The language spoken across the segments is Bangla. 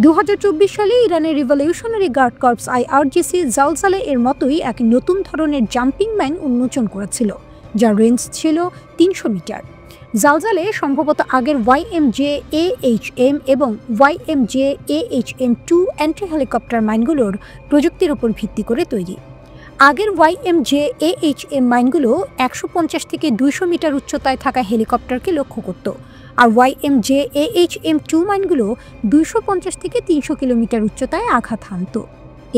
2024 সালে ইরানের রিভলিউশনারি গার্ড কর্পস IRGC জালজালে এর মতোই এক নতুন ধরনের জাম্পিং ম্যান উন্মোচন করেছিল, যার রেঞ্জ ছিল 300 মিটার। জালজালে সম্ভবত আগের YMJ-AHM এবং YMJ-AHM-2 অ্যান্টি হেলিকপ্টার মাইনগুলোর প্রযুক্তির উপর ভিত্তি করে তৈরি। আগের YMJ-AHM মাইনগুলো 150 থেকে 200 মিটার উচ্চতায় থাকা হেলিকপ্টারকে লক্ষ্য করত, আর YMJ-AHM-2 মাইনগুলো 250 থেকে 300 কিলোমিটার উচ্চতায় আঘাত হানত।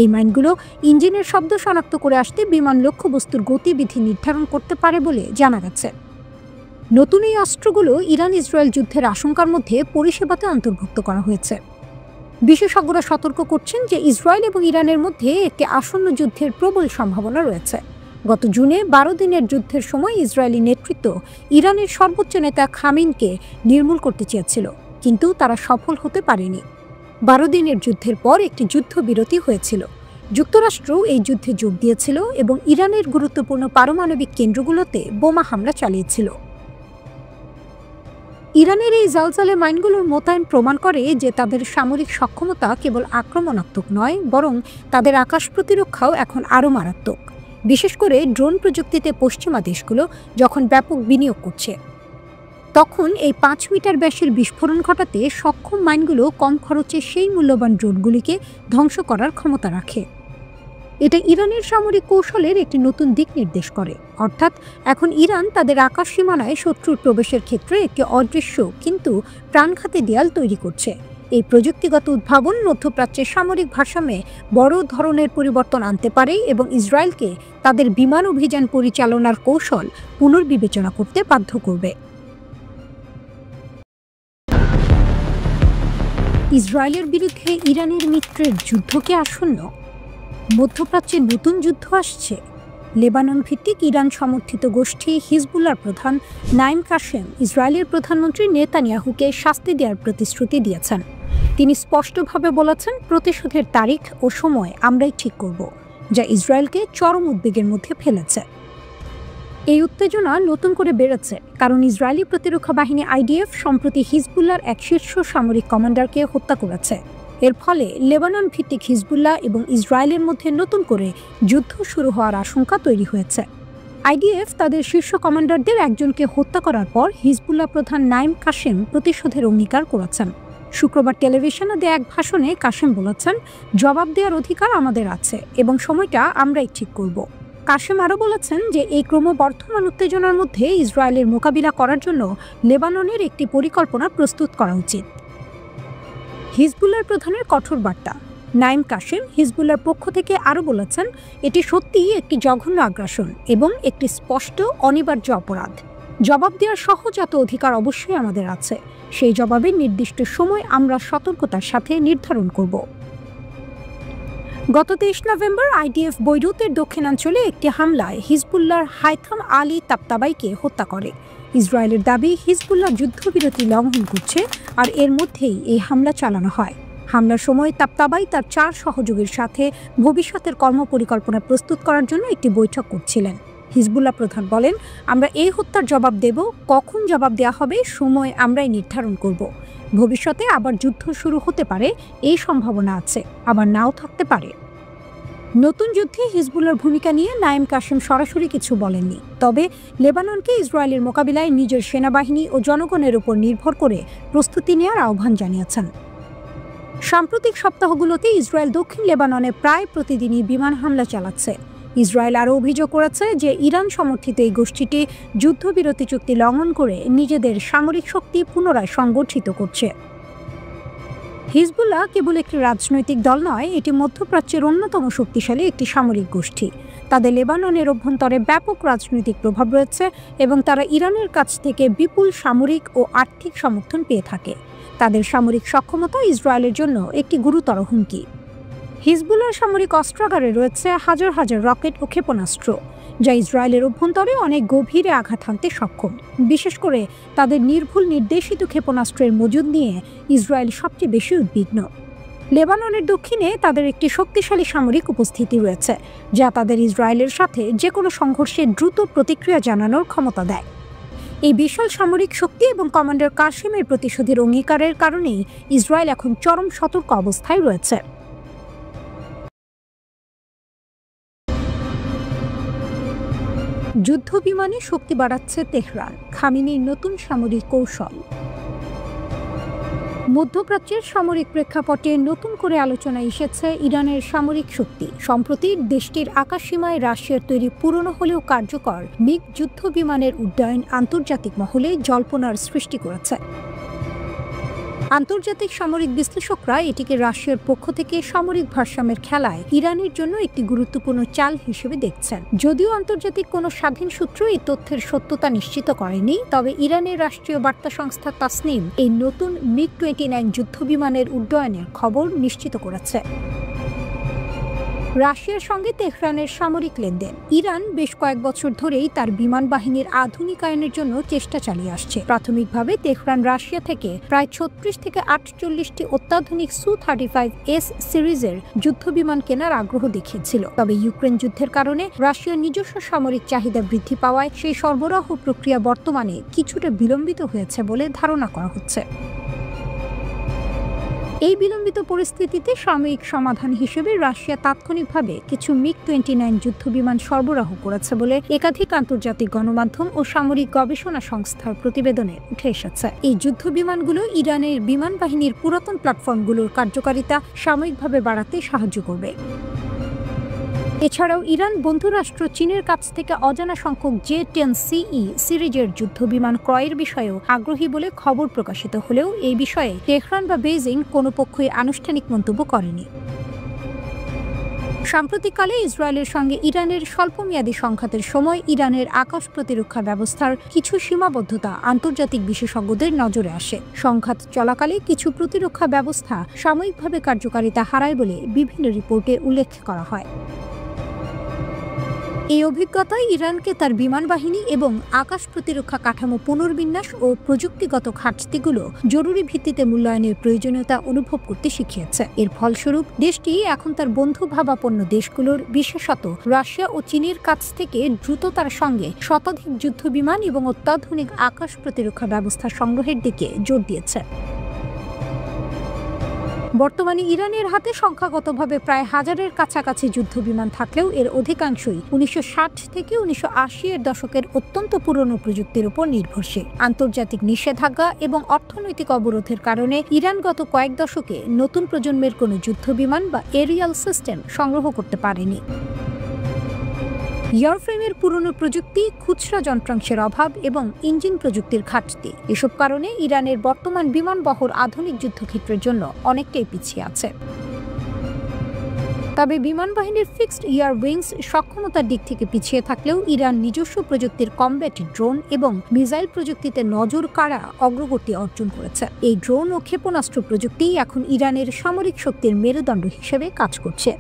এই মাইনগুলো ইঞ্জিনের শব্দ শনাক্ত করে আসতে বিমান লক্ষ্যবস্তুর গতিবিধি নির্ধারণ করতে পারে বলে জানা গেছে। নতুন এই অস্ত্রগুলো ইরান ইসরায়েল যুদ্ধের আশঙ্কার মধ্যে পরিষেবাতে অন্তর্ভুক্ত করা হয়েছে। বিশেষজ্ঞরা সতর্ক করছেন যে ইসরায়েল এবং ইরানের মধ্যে একটি আসন্ন যুদ্ধের প্রবল সম্ভাবনা রয়েছে। গত জুনে 12 দিনের যুদ্ধের সময় ইসরায়েলি নেতৃত্ব ইরানের সর্বোচ্চ নেতা খামেনিকে নির্মূল করতে চেয়েছিল, কিন্তু তারা সফল হতে পারেনি। 12 দিনের যুদ্ধের পর একটি যুদ্ধবিরতি হয়েছিল। যুক্তরাষ্ট্র এই যুদ্ধে যোগ দিয়েছিল এবং ইরানের গুরুত্বপূর্ণ পারমাণবিক কেন্দ্রগুলোতে বোমা হামলা চালিয়েছিল। ইরানের এই জালজালে মাইনগুলোর মোতায়েন প্রমাণ করে যে তাদের সামরিক সক্ষমতা কেবল আক্রমণাত্মক নয়, বরং তাদের আকাশ প্রতিরক্ষাও এখন আরও মারাত্মক, বিশেষ করে ড্রোন প্রযুক্তিতে পশ্চিমা দেশগুলো যখন ব্যাপক বিনিয়োগ করছে। তখন এই 5 মিটার ব্যাসের বিস্ফোরণ ঘটাতে সক্ষম মাইনগুলো কম খরচে সেই মূল্যবান ড্রোনগুলিকে ধ্বংস করার ক্ষমতা রাখে। এটা ইরানের সামরিক কৌশলের একটি নতুন দিক নির্দেশ করে, অর্থাৎ এখন ইরান তাদের আকাশ সীমানায় শত্রুর প্রবেশের ক্ষেত্রে একটি অদৃশ্য কিন্তু প্রাণঘাতী দেয়াল তৈরি করছে। এই প্রযুক্তিগত উদ্ভাবন মধ্যপ্রাচ্যের সামরিক ভারসাম্যে বড় ধরনের পরিবর্তন আনতে পারে এবং ইসরায়েলকে তাদের বিমান অভিযান পরিচালনার কৌশল পুনর্বিবেচনা করতে বাধ্য করবে। ইসরায়েলের বিরুদ্ধে ইরানের মিত্রের যুদ্ধ কি আসন্ন? মধ্যপ্রাচ্যে নতুন যুদ্ধ আসছে। লেবানন ভিত্তিক ইরান সমর্থিত গোষ্ঠী হিজবুল্লাহর প্রধান নাইম কাশেম ইসরায়েলের প্রধানমন্ত্রী নেতানিয়াহুকে শাস্তি দেওয়ার প্রতিশ্রুতি দিয়েছেন। তিনি স্পষ্টভাবে বলেছেন, প্রতিশোধের তারিখ ও সময় আমরাই ঠিক করব, যা ইসরায়েলকে চরম উদ্বেগের মধ্যে ফেলেছে। এই উত্তেজনা নতুন করে বেড়েছে কারণ ইসরায়েলি প্রতিরক্ষা বাহিনী IDF সম্প্রতি হিজবুল্লাহর এক শীর্ষ সামরিক কমান্ডারকে হত্যা করেছে। এর ফলে লেবানন ভিত্তিক হিজবুল্লাহ এবং ইসরায়েলের মধ্যে নতুন করে যুদ্ধ শুরু হওয়ার আশঙ্কা তৈরি হয়েছে। IDF তাদের শীর্ষ কমান্ডারদের একজনকে হত্যা করার পর হিজবুল্লাহ প্রধান নাইম কাশেম প্রতিশোধের অঙ্গীকার করেছেন। শুক্রবার টেলিভিশনে দেয়া এক ভাষণে কাশেম বলেছেন, জবাব দেওয়ার অধিকার আমাদের আছে এবং সময়টা আমরাই ঠিক করব। কাশেম আরও বলেছেন যে এই ক্রমবর্ধমান উত্তেজনার মধ্যে ইসরায়েলের মোকাবিলা করার জন্য লেবাননের একটি পরিকল্পনা প্রস্তুত করা উচিত। হিজবুল্লাহর প্রধানের কঠোর বার্তা। নাইম কাশেম হিজবুল্লাহর পক্ষ থেকে আরও বলেছেন, এটি সত্যিই একটি জঘন্য আগ্রাসন এবং একটি স্পষ্ট অনিবার্য অপরাধ। জবাব দেওয়ার সহজাত অধিকার অবশ্যই আমাদের আছে। সেই জবাবের নির্দিষ্ট সময় আমরা সতর্কতার সাথে নির্ধারণ করব। গত 23 নভেম্বর IDF বৈরুতের দক্ষিণাঞ্চলে একটি হামলায় হিজবুল্লাহর হাইথাম আলী তাবতাবাইকে হত্যা করে। ইসরায়েলের দাবি, হিজবুল্লাহ যুদ্ধবিরতি লঙ্ঘন করছে আর এর মধ্যেই এই হামলা চালানো হয়। হামলার সময় তাবতাবাই তার 4 সহযোগীর সাথে ভবিষ্যতের কর্মপরিকল্পনা প্রস্তুত করার জন্য একটি বৈঠক করছিলেন। হিজবুল্লাহ প্রধান বলেন, আমরা এই হত্যার জবাব দেব, কখন জবাব দেওয়া হবে সময় আমরাই নির্ধারণ করব। ভবিষ্যতে আবার যুদ্ধ শুরু হতে পারে, এই সম্ভাবনা আছে, আবার নাও থাকতে পারে। নতুন যুদ্ধে হিজবুল্লাহর ভূমিকা নিয়ে নাইম কাশেম সরাসরি কিছু বলেননি, তবে লেবাননকে ইসরায়েলের মোকাবিলায় নিজের সেনাবাহিনী ও জনগণের উপর নির্ভর করে প্রস্তুতি নেওয়ার আহ্বান জানিয়েছেন। সাম্প্রতিক সপ্তাহগুলোতে ইসরায়েল দক্ষিণ লেবাননে প্রায় প্রতিদিনই বিমান হামলা চালাচ্ছে। ইসরায়েল আরও অভিযোগ করেছে যে ইরান সমর্থিত এই গোষ্ঠীটি যুদ্ধবিরতি চুক্তি লঙ্ঘন করে নিজেদের সামরিক শক্তি পুনরায় সংগঠিত করছে। হিজবুল্লাহ কেবল একটি রাজনৈতিক দল নয়, এটি মধ্যপ্রাচ্যের অন্যতম শক্তিশালী একটি সামরিক গোষ্ঠী। তাদের লেবাননের অভ্যন্তরে ব্যাপক রাজনৈতিক প্রভাব রয়েছে এবং তারা ইরানের কাছ থেকে বিপুল সামরিক ও আর্থিক সমর্থন পেয়ে থাকে। তাদের সামরিক সক্ষমতা ইসরায়েলের জন্য একটি গুরুতর হুমকি। হিজবুল্লাহর সামরিক অস্ত্রাগারে রয়েছে হাজার হাজার রকেট ও ক্ষেপণাস্ত্র, যা ইসরায়েলের অভ্যন্তরে অনেক গভীরে আঘাত হানতে সক্ষম। বিশেষ করে তাদের নির্ভুল নির্দেশিত ক্ষেপণাস্ত্রের মজুদ নিয়ে ইসরায়েল সবচেয়ে বেশি উদ্বিগ্ন। লেবাননের দক্ষিণে তাদের একটি শক্তিশালী সামরিক উপস্থিতি রয়েছে, যা তাদের ইসরায়েলের সাথে যে কোনো সংঘর্ষে দ্রুত প্রতিক্রিয়া জানানোর ক্ষমতা দেয়। এই বিশাল সামরিক শক্তি এবং কমান্ডার কাসেমের প্রতিশোধের অঙ্গীকারের কারণেই ইসরায়েল এখন চরম সতর্ক অবস্থায় রয়েছে। যুদ্ধ বিমানে শক্তি বাড়াচ্ছে তেহরান, খামেনির নতুন সামরিক কৌশল। মধ্যপ্রাচ্যের সামরিক প্রেক্ষাপটে নতুন করে আলোচনায় এসেছে ইরানের সামরিক শক্তি। সম্প্রতি দেশটির আকাশসীমায় রাশিয়ার তৈরি পুরনো হলেও কার্যকর মিগ যুদ্ধ বিমানের উড্ডয়ন আন্তর্জাতিক মহলে জল্পনার সৃষ্টি করেছে। আন্তর্জাতিক সামরিক বিশ্লেষকরা এটিকে রাশিয়ার পক্ষ থেকে সামরিক ভারসাম্যের খেলায় ইরানের জন্য একটি গুরুত্বপূর্ণ চাল হিসেবে দেখছেন। যদিও আন্তর্জাতিক কোনো স্বাধীন সূত্র এই তথ্যের সত্যতা নিশ্চিত করেনি, তবে ইরানের রাষ্ট্রীয় বার্তা সংস্থা তাসনিম এই নতুন মিগ-29 যুদ্ধ বিমানের উড্ডয়নের খবর নিশ্চিত করেছে। রাশিয়ার সঙ্গে তেহরানের সামরিক লেনদেন। ইরান বেশ কয়েক বছর ধরেই তার বিমান বাহিনীর আধুনিকায়নের জন্য চেষ্টা চালিয়ে আসছে। প্রাথমিকভাবে তেহরান রাশিয়া থেকে প্রায় 36 থেকে 48টি অত্যাধুনিক সু-35S সিরিজের যুদ্ধ বিমান কেনার আগ্রহ দেখিয়েছিল। তবে ইউক্রেন যুদ্ধের কারণে রাশিয়ার নিজস্ব সামরিক চাহিদা বৃদ্ধি পাওয়ায় সেই সরবরাহ প্রক্রিয়া বর্তমানে কিছুটা বিলম্বিত হয়েছে বলে ধারণা করা হচ্ছে। এই বিলম্বিত পরিস্থিতিতে সাময়িক সমাধান হিসেবে রাশিয়া তাৎক্ষণিকভাবে কিছু মিগ-29 যুদ্ধ বিমান সরবরাহ করেছে বলে একাধিক আন্তর্জাতিক গণমাধ্যম ও সামরিক গবেষণা সংস্থার প্রতিবেদনে উঠে এসেছে। এই যুদ্ধ বিমানগুলো ইরানের বিমান বাহিনীর পুরাতন প্ল্যাটফর্মগুলোর কার্যকারিতা সাময়িকভাবে বাড়াতে সাহায্য করবে। এছাড়াও ইরান বন্ধুরাষ্ট্র চীনের কাছ থেকে অজানা সংখ্যক J-10CE সিরিজের যুদ্ধ বিমান ক্রয়ের বিষয়েও আগ্রহী বলে খবর প্রকাশিত হলেও এই বিষয়ে তেহরান বা বেইজিং কোনো পক্ষই আনুষ্ঠানিক মন্তব্য করেনি। সাম্প্রতিককালে ইসরায়েলের সঙ্গে ইরানের স্বল্পমেয়াদী সংঘাতের সময় ইরানের আকাশ প্রতিরক্ষা ব্যবস্থার কিছু সীমাবদ্ধতা আন্তর্জাতিক বিশেষজ্ঞদের নজরে আসে। সংঘাত চলাকালে কিছু প্রতিরক্ষা ব্যবস্থা সাময়িকভাবে কার্যকারিতা হারায় বলে বিভিন্ন রিপোর্টে উল্লেখ করা হয়। এই অভিজ্ঞতায় ইরানকে তার বিমান বাহিনী এবং আকাশ প্রতিরক্ষা কাঠামো পুনর্বিন্যাস ও প্রযুক্তিগত ঘাটতিগুলো জরুরি ভিত্তিতে মূল্যায়নের প্রয়োজনীয়তা অনুভব করতে শিখিয়েছে। এর ফলস্বরূপ দেশটি এখন তার বন্ধুভাবাপন্ন দেশগুলোর, বিশেষত রাশিয়া ও চীনের কাছ থেকে দ্রুততার সঙ্গে শতাধিক যুদ্ধ বিমান এবং অত্যাধুনিক আকাশ প্রতিরক্ষা ব্যবস্থা সংগ্রহের দিকে জোর দিয়েছে। বর্তমানে ইরানের হাতে সংখ্যাগতভাবে প্রায় 1000-এর কাছাকাছি যুদ্ধ বিমান থাকলেও এর অধিকাংশই 1960 থেকে 1980-এর দশকের অত্যন্ত পুরনো প্রযুক্তির উপর নির্ভরশীল। আন্তর্জাতিক নিষেধাজ্ঞা এবং অর্থনৈতিক অবরোধের কারণে ইরান গত কয়েক দশকে নতুন প্রজন্মের কোনো যুদ্ধ বিমান বা এরিয়াল সিস্টেম সংগ্রহ করতে পারেনি। এয়ারফ্রেমের পুরনো প্রযুক্তি, খুচরা যন্ত্রাংশের অভাব এবং ইঞ্জিন প্রযুক্তির ঘাটতি, এসব কারণে ইরানের বর্তমান বিমান বহর আধুনিক যুদ্ধক্ষেত্রের জন্য অনেকটাই পিছিয়ে আছে। তবে বিমান বাহিনীর ফিক্সড এয়ার উইংস সক্ষমতার দিক থেকে পিছিয়ে থাকলেও ইরান নিজস্ব প্রযুক্তির কমব্যাট ড্রোন এবং মিসাইল প্রযুক্তিতে নজর কাড়া অগ্রগতি অর্জন করেছে। এই ড্রোন ও ক্ষেপণাস্ত্র প্রযুক্তি এখন ইরানের সামরিক শক্তির মেরুদণ্ড হিসেবে কাজ করছে।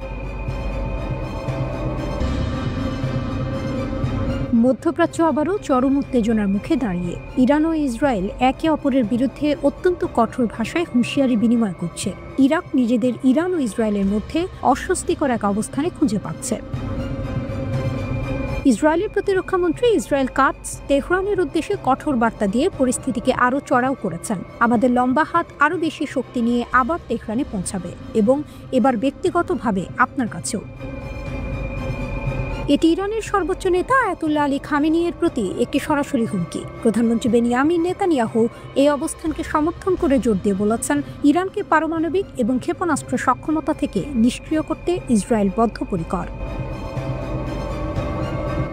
মধ্যপ্রাচ্য আবারও চরম উত্তেজনার মুখে দাঁড়িয়ে। ইরান ও ইসরায়েল একে অপরের বিরুদ্ধে অত্যন্ত কঠোর ভাষায় হুঁশিয়ারি বিনিময় করছে। ইরাক নিজেদের ইরান ও ইসরায়েলের মধ্যে অস্বস্তিকর এক অবস্থানে খুঁজে পাচ্ছে। ইসরায়েলের প্রতিরক্ষামন্ত্রী ইসরায়েল কাটস তেহরানের উদ্দেশ্যে কঠোর বার্তা দিয়ে পরিস্থিতিকে আরও চড়াও করেছেন। আমাদের লম্বা হাত আরও বেশি শক্তি নিয়ে আবার তেহরানে পৌঁছাবে এবং এবার ব্যক্তিগতভাবে আপনার কাছেও। এটি ইরানের সর্বোচ্চ নেতা আয়াতুল্লাহ আলী খামেনির প্রতি একটি সরাসরি হুমকি। প্রধানমন্ত্রী বেনিয়ামিন নেতানিয়াহু এই অবস্থানকে সমর্থন করে জোর দিয়ে বলেছেন, ইরানকে পারমাণবিক এবং ক্ষেপণাস্ত্র সক্ষমতা থেকে নিষ্ক্রিয় করতে ইসরায়েল বদ্ধপরিকর।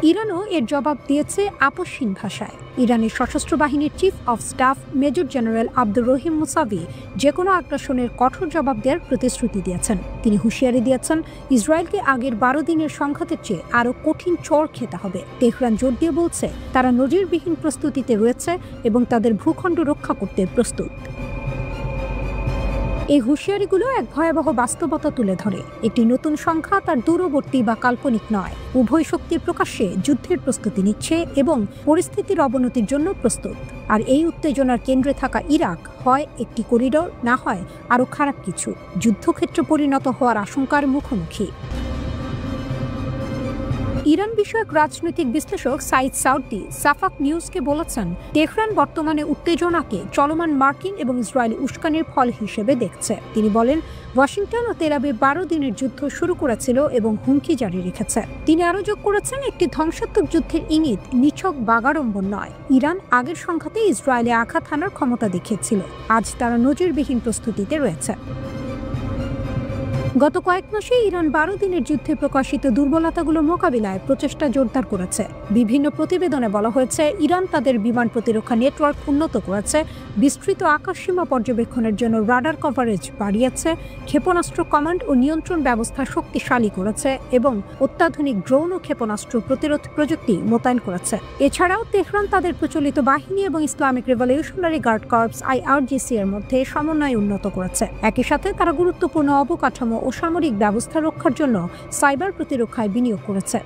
ইরানও এর জবাব দিয়েছে আপসহীন ভাষায়। ইরানের সশস্ত্র বাহিনীর chief of staff major general Abdur Rahim Musavi যে কোনো আগ্রাসনের কঠোর জবাব দেওয়ার প্রতিশ্রুতি দিয়েছেন। তিনি হুঁশিয়ারি দিয়েছেন, ইসরায়েলকে আগের 12 দিনের সংঘাতের চেয়ে আরও কঠিন চড় খেতে হবে। তেহরান জোর দিয়ে বলছে, তারা নজিরবিহীন প্রস্তুতিতে রয়েছে এবং তাদের ভূখণ্ড রক্ষা করতে প্রস্তুত। এই হুঁশিয়ারিগুলো এক ভয়াবহ বাস্তবতা তুলে ধরে। একটি নতুন সংখ্যা তার দূরবর্তী বা কাল্পনিক নয়। উভয় শক্তির প্রকাশ্যে যুদ্ধের প্রস্তুতি নিচ্ছে এবং পরিস্থিতির অবনতির জন্য প্রস্তুত। আর এই উত্তেজনার কেন্দ্রে থাকা ইরাক হয় একটি করিডোর, না হয় আরও খারাপ কিছু, যুদ্ধক্ষেত্রে পরিণত হওয়ার আশঙ্কার মুখোমুখি। ইরান বিষয়ক রাজনৈতিক বিশ্লেষক সাইদ সাউদি সাফাক নিউজকে বলেছেন, তেহরান বর্তমানে উত্তেজনাকে চলমান মার্কিন এবং ইসরায়েলি উস্কানির ফল হিসেবে দেখছে। তিনি বলেন, ওয়াশিংটন ও তেল আবিব 12 দিনের যুদ্ধ শুরু করেছিল এবং হুমকি জারি রেখেছে। তিনি আরও যোগ করেছেন, একটি ধ্বংসাত্মক যুদ্ধের ইঙ্গিত নিছক বাগাড়ম্বর নয়। ইরান আগের সংঘাতে ইসরায়েলে আঘাত হানার ক্ষমতা দেখিয়েছিল। আজ তারা নজিরবিহীন প্রস্তুতিতে রয়েছে। গত কয়েক মাসে ইরান 12 দিনের যুদ্ধে প্রকাশিত দুর্বলতাগুলো মোকাবিলায় প্রচেষ্টা জোরদার করেছে। বিভিন্ন প্রতিবেদনে বলা হয়েছে, ইরান তাদের বিমান প্রতিরক্ষা নেটওয়ার্ক উন্নত করেছে, বিস্তৃত আকাশসীমা পর্যবেক্ষণের জন্য রাডার কভারেজ বাড়িয়েছে, ক্ষেপণাস্ত্র কমান্ড ও নিয়ন্ত্রণ ব্যবস্থা শক্তিশালী করেছে এবং অত্যাধুনিক ড্রোন ও ক্ষেপণাস্ত্র প্রতিরোধ প্রযুক্তি মোতায়েন করেছে। এছাড়াও তেহরান তাদের প্রচলিত বাহিনী এবং Islamic revolutionary guard corps IRGC এর মধ্যে সমন্বয় উন্নত করেছে। একই সাথে তারা গুরুত্বপূর্ণ অবকাঠামো ও সামরিক ব্যবস্থা রক্ষার জন্য সাইবার প্রতিরক্ষায় বিনিয়োগ করেছে।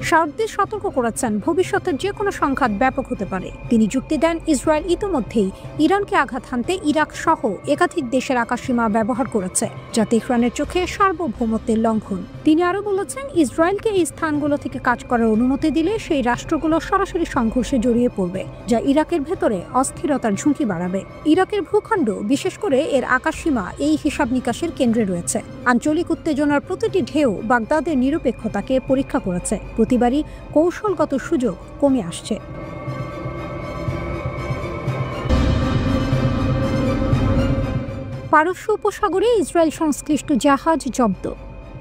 সাউদি সতর্ক করেছেন, ভবিষ্যতের যে কোনো সংঘাত ব্যাপক হতে পারে। তিনি যুক্তি দেন, ইসরায়েল ইতোমধ্যেই ইরানকে আঘাত হানতে ইরাক সহ একাধিক দেশের আকাশসীমা ব্যবহার করেছে, যা তেহরানের চোখে সার্বভৌমত্বের লঙ্ঘন। তিনি আরও বলেছেন, ইসরায়েলকে এই স্থানগুলো থেকে কাজ করার অনুমতি দিলে সেই রাষ্ট্রগুলো সরাসরি সংঘর্ষে জড়িয়ে পড়বে, যা ইরাকের ভেতরে অস্থিরতার ঝুঁকি বাড়াবে। ইরাকের ভূখণ্ড, বিশেষ করে এর আকাশসীমা, এই হিসাব নিকাশের কেন্দ্রে রয়েছে। আঞ্চলিক উত্তেজনার প্রতিটি ঢেউ বাগদাদের নিরপেক্ষতাকে প্রতীক্ষা করেছে। প্রতিবারই কৌশলগত সুযোগ কমে আসছে। পারস্য উপসাগরে ইসরায়েল সংশ্লিষ্ট জাহাজ জব্দ।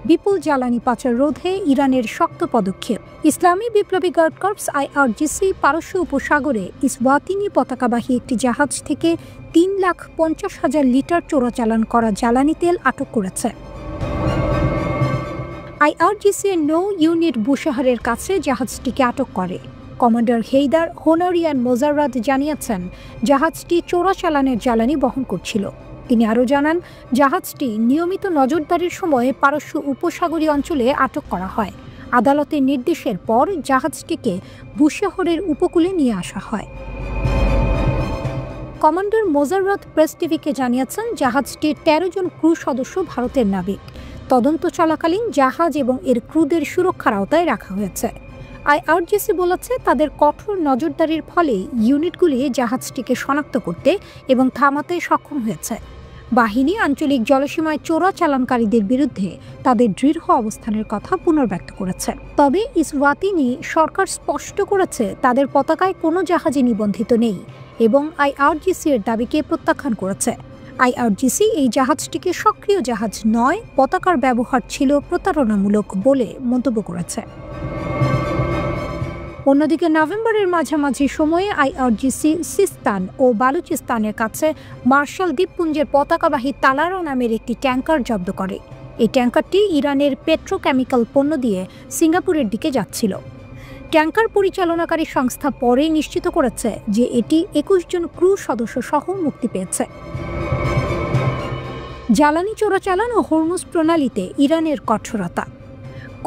বিপুল জ্বালানি পাচার রোধে ইরানের শক্ত পদক্ষেপ। ইসলামী বিপ্লবী গার্ড কর্পস IRGC পারস্য উপসাগরে ইসওয়াতিনি পতাকাবাহী একটি জাহাজ থেকে 3,50,000 লিটার চোরাচালান করা জ্বালানি তেল আটক করেছে। IRGC এর নৌ ইউনিট বুশেহারের কাছে জাহাজটিকে আটক করে। কমান্ডার হেইদার হোনারিয়ান মোজাররাত জানিয়েছেন, জাহাজটি চোরাচালানের জ্বালানি বহন করছিল। তিনি আরও জানান, জাহাজটি নিয়মিত নজরদারির সময় পারস্য উপসাগরীয় অঞ্চলে আটক করা হয়। আদালতের নির্দেশের পর জাহাজটিকে বুশেহরের উপকূলে নিয়ে আসা হয়। কমান্ডার মোজাররাত প্রেস টিভিকে জানিয়েছেন, জাহাজটির 13 জন ক্রু সদস্য ভারতের নাবিক। তদন্ত চলাকালীন জাহাজ এবং এর ক্রুদের সুরক্ষার আওতায় রাখা হয়েছে। IRGC বলেছে, তাদের কঠোর নজরদারির ফলে ইউনিটগুলি জাহাজটিকে শনাক্ত করতে এবং থামাতে সক্ষম হয়েছে। বাহিনী আঞ্চলিক জলসীমায় চোরাচালানকারীদের বিরুদ্ধে তাদের দৃঢ় অবস্থানের কথা পুনর্ব্যক্ত করেছে। তবে ইসওয়াতিনি সরকার স্পষ্ট করেছে, তাদের পতাকায় কোনো জাহাজে নিবন্ধিত নেই এবং IRGC এর দাবিকে প্রত্যাখ্যান করেছে। IRGC এই জাহাজটিকে সক্রিয় জাহাজ নয়, পতাকার ব্যবহার ছিল প্রতারণামূলক বলে মন্তব্য করেছে। অন্যদিকে নভেম্বরের মাঝামাঝি সময়ে IRGC সিস্তান ও বালুচিস্তানের কাছে মার্শাল দ্বীপপুঞ্জের পতাকাবাহী তালারা নামের একটি ট্যাঙ্কার জব্দ করে। এই ট্যাঙ্কারটি ইরানের পেট্রোকেমিক্যাল পণ্য দিয়ে সিঙ্গাপুরের দিকে যাচ্ছিল। ট্যাঙ্কার পরিচালনাকারী সংস্থা পরে নিশ্চিত করেছে যে এটি 21 জন ক্রু সদস্য সহ মুক্তি পেয়েছে। জ্বালানি চোরাচালান ও হরমুজ প্রণালীতে ইরানের কঠোরতা।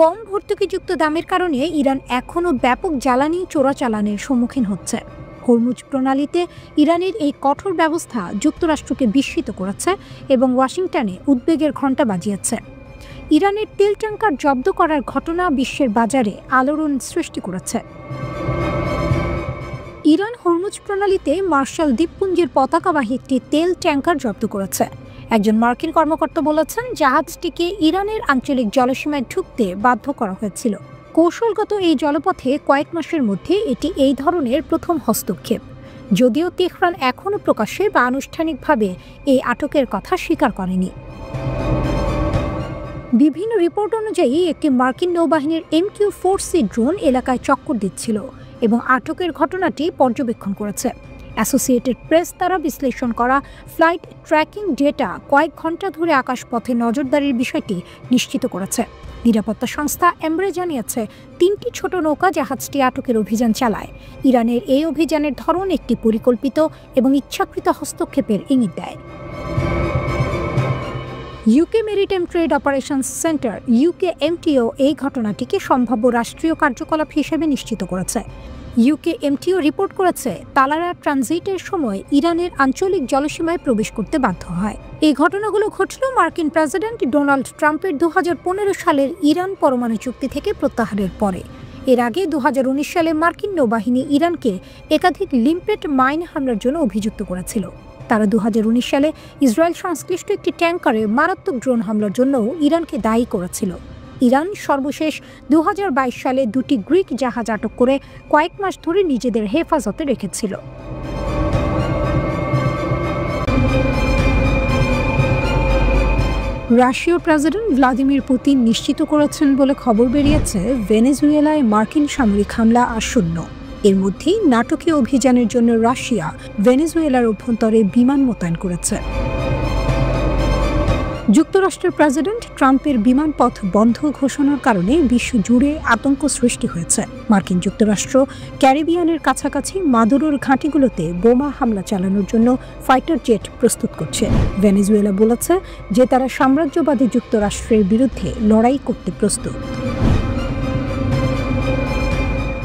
কম ভর্তুকিযুক্ত দামের কারণে ইরান এখনও ব্যাপক জ্বালানি চোরাচালানের সম্মুখীন হচ্ছে। হরমুজ প্রণালীতে ইরানের এই কঠোর ব্যবস্থা যুক্তরাষ্ট্রকে বিস্মিত করেছে এবং ওয়াশিংটনে উদ্বেগের ঘণ্টা বাজিয়েছে। ইরানের তেল ট্যাঙ্কার জব্দ করার ঘটনা বিশ্বের বাজারে আলোড়ন সৃষ্টি করেছে। ইরান হরমুজ প্রণালীতে মার্শাল দ্বীপপুঞ্জের পতাকাবাহী একটি তেল ট্যাঙ্কার জব্দ করেছে। একজন মার্কিন কর্মকর্তা বলেছেন, জাহাজটিকে ইরানের আঞ্চলিক জলসীমায় ঢুকতে বাধ্য করা হয়েছিল। কৌশলগত এই জলপথে কয়েক মাসের মধ্যে এটি এই ধরনের প্রথম হস্তক্ষেপ। যদিও তেহরান এখনও প্রকাশ্যে বা আনুষ্ঠানিকভাবে এই আটকের কথা স্বীকার করেনি। বিভিন্ন রিপোর্ট অনুযায়ী একটি মার্কিন নৌবাহিনীর MQ-4C ড্রোন এলাকায় চক্কর দিচ্ছিল এবং আটকের ঘটনাটি পর্যবেক্ষণ করেছে। অ্যাসোসিয়েটেড প্রেস দ্বারা বিশ্লেষণ করা ফ্লাইট ট্র্যাকিং ডেটা কয়েক ঘন্টা ধরে আকাশপথে নজরদারির বিষয়টি নিশ্চিত করেছে। নিরাপত্তা সংস্থা এমব্রে জানিয়েছে, 3টি ছোট নৌকা জাহাজটি আটকের অভিযান চালায়। ইরানের এই অভিযানের ধরন একটি পরিকল্পিত এবং ইচ্ছাকৃত হস্তক্ষেপের ইঙ্গিত দেয়। UK maritime trade operations centre UKMTO এই ঘটনাটিকে সম্ভাব্য রাষ্ট্রীয় কার্যকলাপ হিসেবে নিশ্চিত করেছে। ইউকেএমটিও রিপোর্ট করেছে তালারা ট্রানজিটের সময় ইরানের আঞ্চলিক জলসীমায় প্রবেশ করতে বাধ্য হয়। এই ঘটনাগুলো ঘটল মার্কিন প্রেসিডেন্ট ডোনাল্ড ট্রাম্পের 2015 সালের ইরান পরমাণু চুক্তি থেকে প্রত্যাহারের পরে। এর আগে 2019 সালে মার্কিন নৌবাহিনী ইরানকে একাধিক লিম্পেট মাইন হামলার জন্য অভিযুক্ত করেছিল। তারা 2019 সালে ইসরায়েল সংশ্লিষ্ট একটি ট্যাঙ্কারে মারাত্মক ড্রোন হামলার জন্য ইরানকে দায়ী করেছিল। ইরান সর্বশেষ 2022 সালে দুটি গ্রিক জাহাজ আটক করে কয়েক মাস ধরে নিজেদের হেফাজতে রেখেছিল। রাশিয়ার প্রেসিডেন্ট ভ্লাদিমির পুতিন নিশ্চিত করেছেন বলে খবর বেরিয়েছে ভেনেজুয়েলায় মার্কিন সামরিক হামলা আসন্ন। এর মধ্যেই নাটকীয় অভিযানের জন্য রাশিয়া ভেনেজুয়েলার অভ্যন্তরে বিমান মোতায়েন করেছে। যুক্তরাষ্ট্রের প্রেসিডেন্ট ট্রাম্পের বিমানপথ বন্ধ ঘোষণার কারণে বিশ্বজুড়ে আতঙ্ক সৃষ্টি হয়েছে। মার্কিন যুক্তরাষ্ট্র ক্যারিবিয়ানের কাছাকাছি মাদুরোর ঘাঁটিগুলোতে বোমা হামলা চালানোর জন্য ফাইটার জেট প্রস্তুত করছে। ভেনেজুয়েলা বলেছে যে তারা সাম্রাজ্যবাদী যুক্তরাষ্ট্রের বিরুদ্ধে লড়াই করতে প্রস্তুত।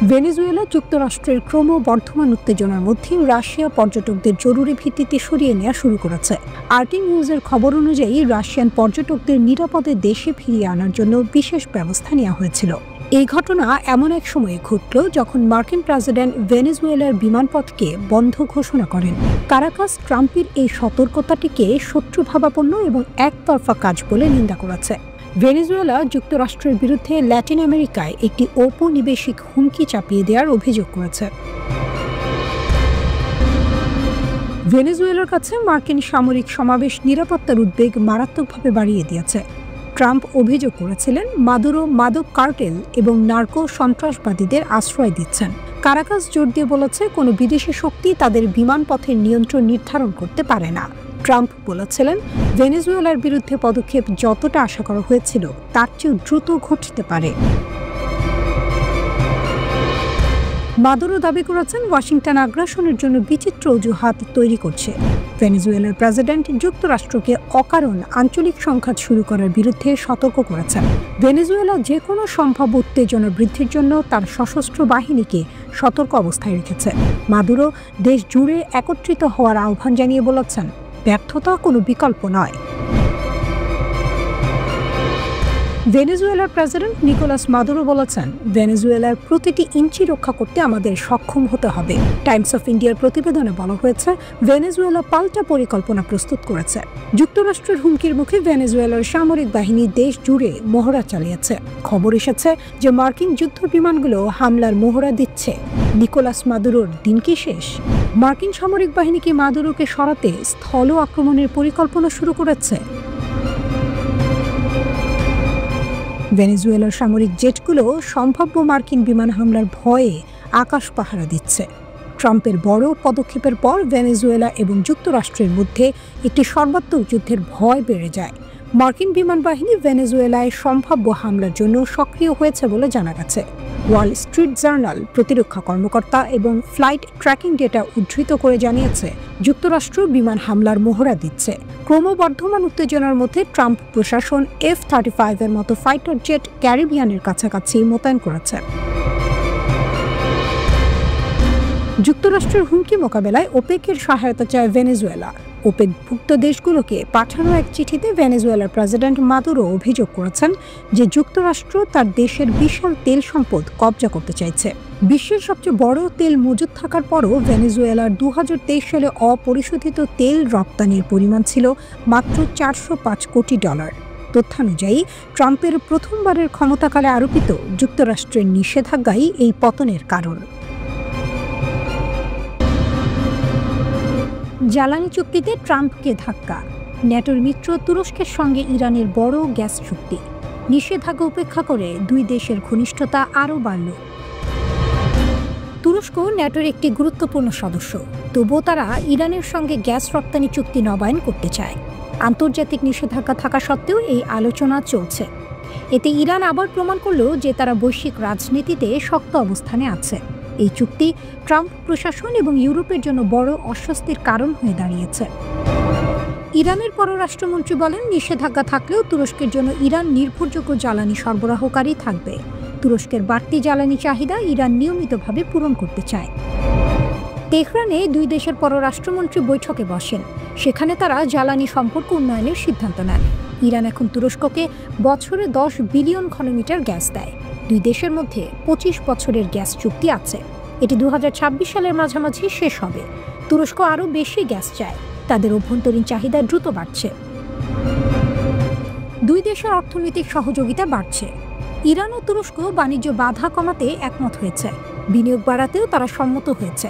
ভেনেজুয়েলা যুক্তরাষ্ট্রের ক্রমবর্ধমান উত্তেজনার মধ্যে রাশিয়া পর্যটকদের জরুরি ভিত্তিতে সরিয়ে নেওয়া শুরু করেছে। আরটি নিউজের খবর অনুযায়ী রাশিয়ান পর্যটকদের নিরাপদে দেশে ফিরিয়ে আনার জন্য বিশেষ ব্যবস্থা নেওয়া হয়েছিল। এই ঘটনা এমন এক সময়ে ঘটল যখন মার্কিন প্রেসিডেন্ট ভেনেজুয়েলার বিমানপথকে বন্ধ ঘোষণা করেন। কারাকাস ট্রাম্পের এই সতর্কতাটিকে শত্রুভাবাপন্ন এবং একতরফা কাজ বলে নিন্দা করেছে। ভেনেজুয়েলা যুক্তরাষ্ট্রের বিরুদ্ধে ল্যাটিন আমেরিকায় একটি ঔপনিবেশিক হুমকি চাপিয়ে দেওয়ার অভিযোগ করেছে। ভেনেজুয়েলার কাছে মার্কিন সামরিক সমাবেশ নিরাপত্তার উদ্বেগ মারাত্মকভাবে বাড়িয়ে দিয়েছে। ট্রাম্প অভিযোগ করেছিলেন মাদুরো মাদক কার্টেল এবং নার্কো সন্ত্রাসবাদীদের আশ্রয় দিচ্ছেন। কারাকাস জোর দিয়ে বলেছে কোনো বিদেশি শক্তি তাদের বিমানপথের নিয়ন্ত্রণ নির্ধারণ করতে পারে না। ট্রাম্প বলেছিলেন ভেনেজুয়েলার বিরুদ্ধে পদক্ষেপ যতটা আশা করা হয়েছিল তার চেয়েও দ্রুত ঘটতে পারে। মাদুরো দাবি করেছেন ওয়াশিংটন আগ্রাসনের জন্য বিচিত্র অজুহাত তৈরি করছে। ভেনেজুয়েলার প্রেসিডেন্ট যুক্তরাষ্ট্রকে অকারণ আঞ্চলিক সংঘাত শুরু করার বিরুদ্ধে সতর্ক করেছেন। ভেনেজুয়েলা যে কোনো সম্ভাব্য উত্তেজনা বৃদ্ধির জন্য তার সশস্ত্র বাহিনীকে সতর্ক অবস্থায় রেখেছে। মাদুরো দেশ জুড়ে একত্রিত হওয়ার আহ্বান জানিয়ে বলেছেন ব্যর্থতা কোনো বিকল্প নয়। ভেনেজুয়েলার প্রেসিডেন্ট নিকোলাস মাদুরো বলেছেন ভেনেজুয়েলার প্রতিটি ইঞ্চি রক্ষা করতে আমাদের সক্ষম হতে হবে। টাইমস অফ ইন্ডিয়ার প্রতিবেদনে বলা হয়েছে ভেনেজুয়েলা পাল্টা পরিকল্পনা প্রস্তুত করেছে। যুক্তরাষ্ট্রের হুমকির মুখে ভেনেজুয়েলার সামরিক বাহিনী দেশ জুড়ে মহড়া চালিয়েছে। খবর এসেছে যে মার্কিন যুদ্ধ বিমানগুলো হামলার মহড়া দিচ্ছে। নিকোলাস মাদুরোর দিন কি শেষ? মার্কিন সামরিক বাহিনী কি মাদুরোকে সরাতে স্থল আক্রমণের পরিকল্পনা শুরু করেছে? ভেনেজুয়েলার সামরিক জেটগুলো সম্ভাব্য মার্কিন বিমান হামলার ভয়ে আকাশ পাহারা দিচ্ছে। ট্রাম্পের বড় পদক্ষেপের পর ভেনেজুয়েলা এবং যুক্তরাষ্ট্রের মধ্যে একটি সর্বাত্মক যুদ্ধের ভয় বেড়ে যায়। মার্কিন বিমান বাহিনী ভেনেজুয়েলায় সম্ভাব্য হামলার জন্য সক্রিয় হয়েছে বলে জানা গেছে। ওয়াল স্ট্রিট জার্নাল প্রতিরক্ষা কর্মকর্তা এবং ফ্লাইট ট্র্যাকিং ডেটা উদ্ধৃত করে জানিয়েছে যুক্তরাষ্ট্র বিমান হামলার মহড়া দিচ্ছে। ক্রমবর্ধমান উত্তেজনার মধ্যে ট্রাম্প প্রশাসন F-35 এর মতো ফাইটার জেট ক্যারিবিয়ানের কাছাকাছি মোতায়েন করেছে। যুক্তরাষ্ট্রের হুমকি মোকাবেলায় ওপেকের সহায়তা চায় ভেনেজুয়েলা। ওপেকভুক্ত দেশগুলোকে পাঠানো এক চিঠিতে ভেনেজুয়েলার প্রেসিডেন্ট মাদুরো অভিযোগ করেছেন যে যুক্তরাষ্ট্র তার দেশের বিশাল তেল সম্পদ কবজা করতে চাইছে। বিশ্বের সবচেয়ে বড় তেল মজুদ থাকার পরও ভেনেজুয়েলার 2023 সালে অপরিশোধিত তেল রপ্তানির পরিমাণ ছিল মাত্র $405 কোটি। তথ্যানুযায়ী ট্রাম্পের প্রথমবারের ক্ষমতাকালে আরোপিত যুক্তরাষ্ট্রের নিষেধাজ্ঞাই এই পতনের কারণ। জ্বালানি চুক্তিতে ট্রাম্পকে ধাক্কা। ন্যাটোর মিত্র তুরস্কের সঙ্গে ইরানের বড় গ্যাস চুক্তি। নিষেধাজ্ঞা উপেক্ষা করে দুই দেশের ঘনিষ্ঠতা আরও বাড়ল। তুরস্ক ন্যাটোর একটি গুরুত্বপূর্ণ সদস্য, তবুও তারা ইরানের সঙ্গে গ্যাস রপ্তানি চুক্তি নবায়ন করতে চায়। আন্তর্জাতিক নিষেধাজ্ঞা থাকা সত্ত্বেও এই আলোচনা চলছে। এতে ইরান আবার প্রমাণ করল যে তারা বৈশ্বিক রাজনীতিতে শক্ত অবস্থানে আছে। এই চুক্তি ট্রাম্প প্রশাসন এবং ইউরোপের জন্য বড় অস্বস্তির কারণ হয়ে দাঁড়িয়েছে। ইরানের পররাষ্ট্রমন্ত্রী বলেন নিষেধাজ্ঞা থাকলেও তুরস্কের জন্য ইরান নির্ভরযোগ্য জ্বালানি সরবরাহকারী থাকবে। তুরস্কের বাড়তি জ্বালানি চাহিদা ইরান নিয়মিতভাবে পূরণ করতে চায়। তেহরানে দুই দেশের পররাষ্ট্রমন্ত্রী বৈঠকে বসেন। সেখানে তারা জ্বালানি সম্পর্ক উন্নয়নের সিদ্ধান্ত নেন। ইরান এখন তুরস্ককে বছরে 10 বিলিয়ন ঘনমিটার গ্যাস দেয়। দুই দেশের মধ্যে 25 বছরের গ্যাস চুক্তি আছে। এটি 2026 সালের মাঝামাঝি শেষ হবে। তুরস্ক আরও বেশি গ্যাস চায়। তাদের অভ্যন্তরীণ চাহিদা দ্রুত বাড়ছে। দুই দেশের অর্থনৈতিক সহযোগিতা বাড়ছে। ইরান ও তুরস্ক বাণিজ্য বাধা কমাতে একমত হয়েছে। বিনিয়োগ বাড়াতেও তারা সম্মত হয়েছে।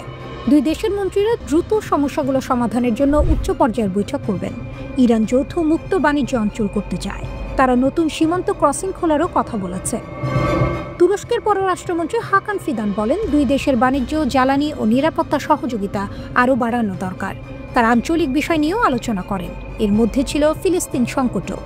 দুই দেশের মন্ত্রীরা দ্রুত সমস্যাগুলো সমাধানের জন্য উচ্চ পর্যায়ের বৈঠক করবেন। ইরান যৌথ মুক্ত বাণিজ্য অঞ্চল করতে চায়। তারা নতুন সীমান্ত ক্রসিং খোলারও কথা বলেছে। তুরস্কের পররাষ্ট্রমন্ত্রী হাকান ফিদান বলেন, দুই দেশের বাণিজ্য, জ্বালানি ও নিরাপত্তা সহযোগিতা আরও বাড়ানো দরকার। তারা আঞ্চলিক বিষয় নিয়েও আলোচনা করেন। এর মধ্যে ছিল ফিলিস্তিন সংকটও।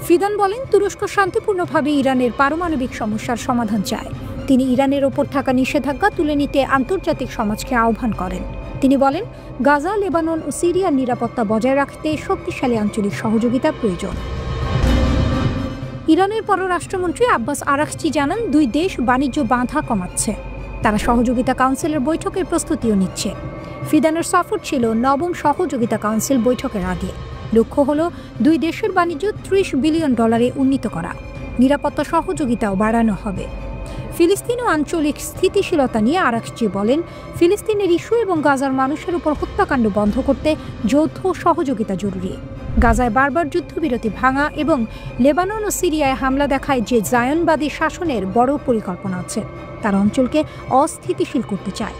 ফিদান বলেন, তুরস্ক শান্তিপূর্ণভাবে ইরানের পারমাণবিক সমস্যার সমাধান চায়। তিনি ইরানের ওপর থাকা নিষেধাজ্ঞা তুলে নিতে আন্তর্জাতিক সমাজকে আহ্বান করেন। তিনি বলেন, গাজা, লেবানন ও সিরিয়ার নিরাপত্তা বজায় রাখতে শক্তিশালী আঞ্চলিক সহযোগিতা প্রয়োজন। ইরানের পররাষ্ট্রমন্ত্রী আব্বাস আরাকচি জানান, দুই দেশ বাণিজ্য বাধা কমাচ্ছে। তারা সহযোগিতা কাউন্সিলের বৈঠকের প্রস্তুতিও নিচ্ছে। ফিদানের সফর ছিল নবম সহযোগিতা কাউন্সিল বৈঠকের আগে। লক্ষ্য হল দুই দেশের বাণিজ্য $30 বিলিয়ন উন্নীত করা। নিরাপত্তা সহযোগিতাও বাড়ানো হবে। ফিলিস্তিন ও আঞ্চলিক স্থিতিশীলতা নিয়ে আরাকচি বলেন, ফিলিস্তিনের ইস্যু এবং গাজার মানুষের উপর হত্যাকাণ্ড বন্ধ করতে যৌথ সহযোগিতা জরুরি। গাজায় বারবার যুদ্ধবিরতি ভাঙা এবং লেবানন ও সিরিয়ায় হামলা দেখায় যে জায়নবাদী শাসনের বড় পরিকল্পনা আছে। তারা অঞ্চলকে অস্থিতিশীল করতে চায়।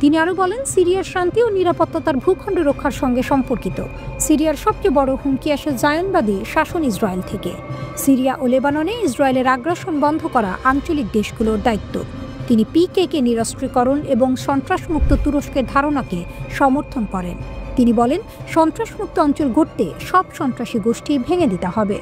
তিনি আরও বলেন, সিরিয়ার শান্তি ও নিরাপত্তা তার ভূখণ্ড রক্ষার সঙ্গে সম্পর্কিত। সিরিয়ার সবচেয়ে বড় হুমকি আসে জায়নবাদী শাসন ইসরায়েল থেকে। সিরিয়া ও লেবাননে ইসরায়েলের আগ্রাসন বন্ধ করা আঞ্চলিক দেশগুলোর দায়িত্ব। তিনি পিকেকে নিরস্ত্রীকরণ এবং সন্ত্রাসমুক্ত তুরস্কের ধারণাকে সমর্থন করেন। তিনি বলেন, সন্ত্রাসমুক্ত অঞ্চল গড়তে সব সন্ত্রাসী গোষ্ঠী ভেঙে দিতে হবে।